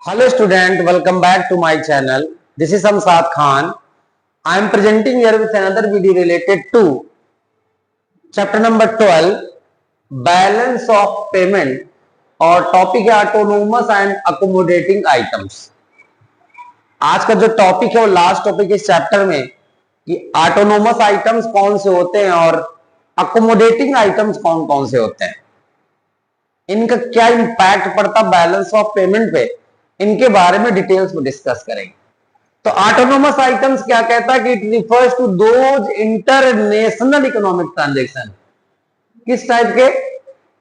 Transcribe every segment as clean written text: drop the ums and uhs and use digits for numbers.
Hello student, welcome back to my channel. This is Samsad Khan. I am presenting here with another video related to chapter number 12, balance of payment और topic है autonomous and accommodating items. आज का जो topic है वो last topic है इस chapter में कि ऑटोनोमस आइटम्स कौन से होते हैं और अकोमोडेटिंग आइटम्स कौन कौन से होते हैं, इनका क्या इंपैक्ट पड़ता बैलेंस ऑफ पेमेंट पे, इनके बारे में डिटेल्स में डिस्कस करेंगे। तो ऑटोनोमस आइटम्स क्या कहता है कि it refers to those international economic transaction. किस टाइप के?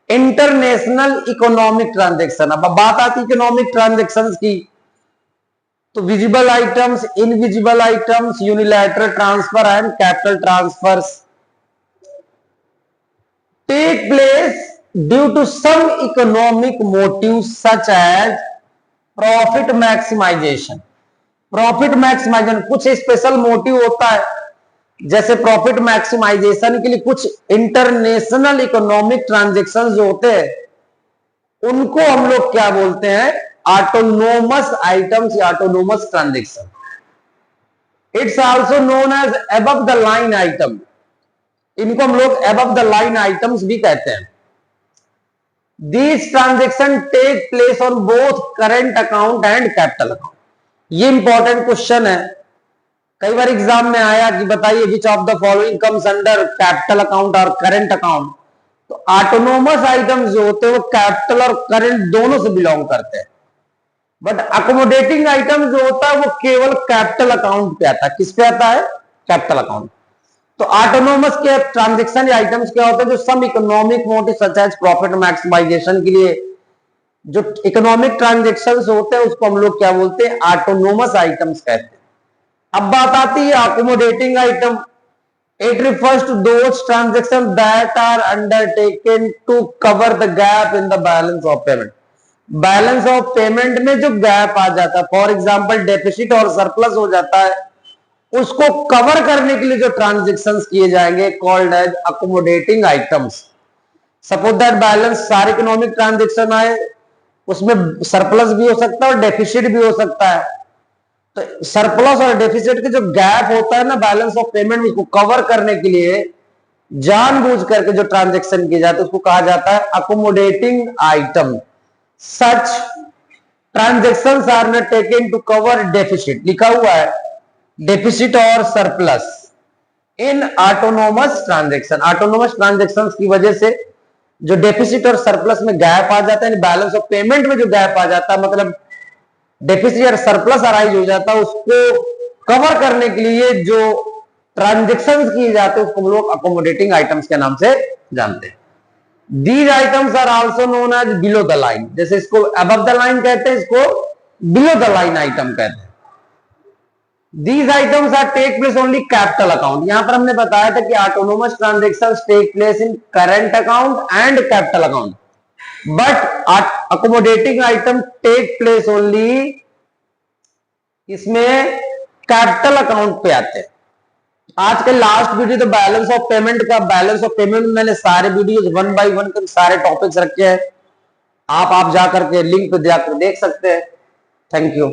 International economic transaction. अब बात आती है इकोनॉमिक ट्रांजैक्शंस की, तो visible items, invisible items, unilateral transfer and capital transfers take place due to some economic motive such as profit maximisation. Profit maximisation कुछ special motive होता है, जैसे प्रॉफिट मैक्सिमाइजेशन के लिए कुछ इंटरनेशनल इकोनॉमिक ट्रांजैक्शंस जो होते हैं उनको हम लोग क्या बोलते हैं? ऑटोनोमस आइटम्स या autonomous transaction. It's also known as above the line item. इनको हम लोग अबव द लाइन आइटम्स भी कहते हैं। These transactions take place on both current account and capital account। ये इंपॉर्टेंट क्वेश्चन है, कई बार एग्जाम में आया कि बताइए which of the following comes under capital account और करंट अकाउंट। तो ऑटोनोमस आइटम्स जो होते हैं वो कैपिटल और करंट दोनों से बिलोंग करते हैं, बट अकोमोडेटिंग आइटम जो होता है वो केवल कैपिटल अकाउंट पे आता है। किस पे आता है? Capital account. तो ऑटोनोमस के ट्रांजैक्शन या आइटम्स क्या होते हैं? जो some economic motive such as profit maximisation के लिए जो इकोनॉमिक ट्रांजैक्शंस होते हैं उसको हम लोग क्या बोलते हैं? ऑटोनोमस आइटम्स कहते हैं। अब बात आती है accommodating item. It refers to those transaction that are undertaken to cover the gap in the balance of payment. Balance of payment में जो गैप आ जाता है, फॉर एग्जाम्पल डेफिसिट और सरप्लस हो जाता है, उसको कवर करने के लिए जो ट्रांजैक्शंस किए जाएंगे called as accommodating items. Suppose that balance सारे इकोनॉमिक ट्रांजैक्शन आए, उसमें सरप्लस भी हो सकता है और डेफिसिट भी हो सकता है। तो सरप्लस और डेफिसिट के जो गैप होता है ना बैलेंस ऑफ पेमेंट, उसको कवर करने के लिए जानबूझ करके जो ट्रांजैक्शन किए जाते हैं उसको कहा जाता है accommodating item. Such transactions are not taken to cover deficit, लिखा हुआ है डेफिसिट और surplus in autonomous transaction. Autonomous transactions की वजह से जो डेफिसिट और सरप्लस में गैप आ जाता है, बैलेंस ऑफ पेमेंट में जो गैप आ जाता है, मतलब डेफिसिट और सरप्लस अराइज हो जाता है, उसको कवर करने के लिए जो ट्रांजैक्शंस किए जाते हैं उसको हम लोग अकोमोडेटिंग आइटम्स के नाम से जानते हैं। These items are also known as below the line. जैसे इसको अबव द लाइन कहते हैं, इसको बिलो द लाइन आइटम कहते हैं। These items are take place only capital account। यहां पर हमने बताया था कि autonomous transactions take place in current account and capital account, but accommodating item take place only इसमें कैपिटल अकाउंट पे आते हैं। आज के लास्ट वीडियो तो बैलेंस ऑफ पेमेंट का, बैलेंस ऑफ पेमेंट में मैंने सारे वीडियोस वन बाय वन के सारे टॉपिक्स रखे हैं, आप जा करके लिंक पे जाकर देख सकते हैं। Thank you.